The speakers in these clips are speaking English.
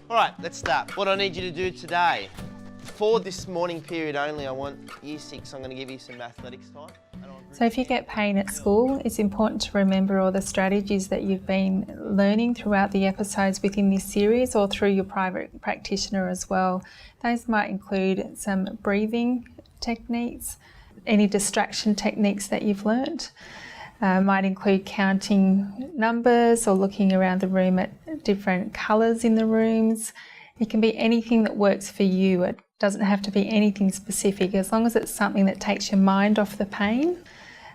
All right, let's start. What I need you to do today, for this morning period only, I want Year 6, I'm going to give you some athletics time. So if you get pain at school, it's important to remember all the strategies that you've been learning throughout the episodes within this series or through your private practitioner as well. Those might include some breathing techniques, any distraction techniques that you've learnt. Might include counting numbers or looking around the room at different colours in the rooms. It can be anything that works for you. It doesn't have to be anything specific, as long as it's something that takes your mind off the pain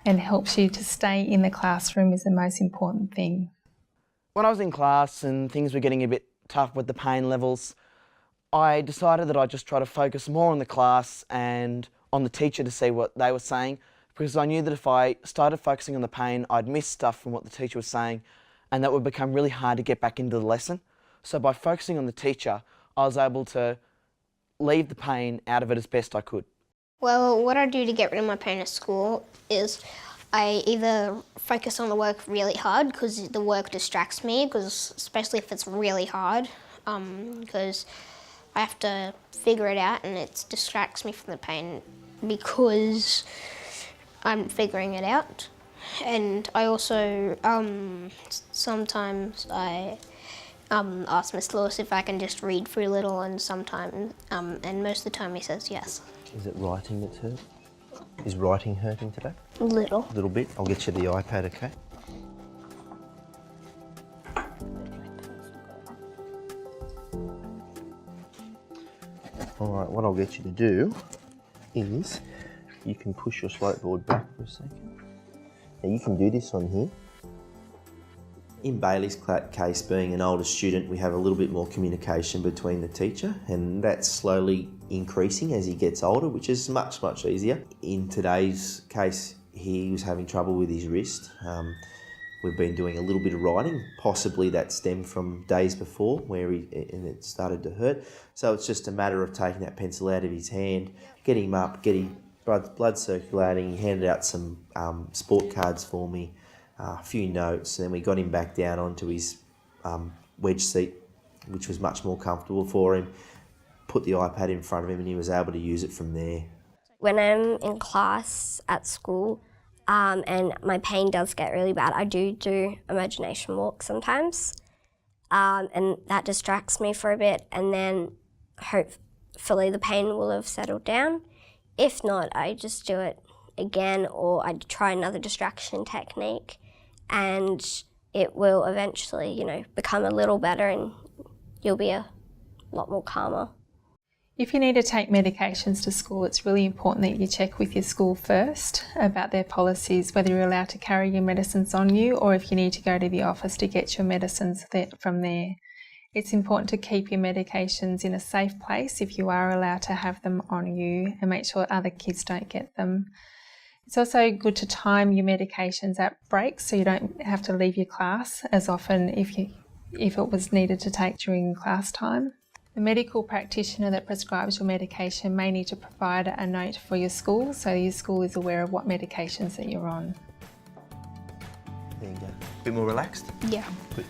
and helps you to stay in the classroom is the most important thing. When I was in class and things were getting a bit tough with the pain levels, I decided that I'd just try to focus more on the class and on the teacher to see what they were saying, because I knew that if I started focusing on the pain, I'd miss stuff from what the teacher was saying, and that would become really hard to get back into the lesson. So by focusing on the teacher, I was able to leave the pain out of it as best I could. Well, what I do to get rid of my pain at school is I either focus on the work really hard because the work distracts me, because especially if it's really hard, because I have to figure it out and it distracts me from the pain because I'm figuring it out. And I also, sometimes I ask Miss Lewis if I can just read for a little, and sometimes, and most of the time he says yes. Is it writing that's hurt? Is writing hurting today? A little. A little bit. I'll get you the iPad, okay? All right, what I'll get you to do is you can push your slate board back for a second. Now you can do this on here. In Bailey's case, being an older student, we have a little bit more communication between the teacher, and that's slowly increasing as he gets older, which is much, much easier. In today's case, he was having trouble with his wrist. We've been doing a little bit of writing, possibly that stemmed from days before where and it started to hurt. So it's just a matter of taking that pencil out of his hand, getting him up, getting blood circulating. He handed out some sport cards for me, a few notes, and then we got him back down onto his wedge seat, which was much more comfortable for him, put the iPad in front of him, and he was able to use it from there. When I'm in class at school and my pain does get really bad, I do imagination walks sometimes, and that distracts me for a bit, and then hopefully the pain will have settled down. If not, I just do it again, or I try another distraction technique, and it will eventually, you know, become a little better and you'll be a lot more calmer. If you need to take medications to school, it's really important that you check with your school first about their policies, whether you're allowed to carry your medicines on you or if you need to go to the office to get your medicines from there. It's important to keep your medications in a safe place if you are allowed to have them on you, and make sure other kids don't get them. It's also good to time your medications at breaks so you don't have to leave your class as often if it was needed to take during class time. The medical practitioner that prescribes your medication may need to provide a note for your school so your school is aware of what medications that you're on. There you go. A bit more relaxed? Yeah. Good.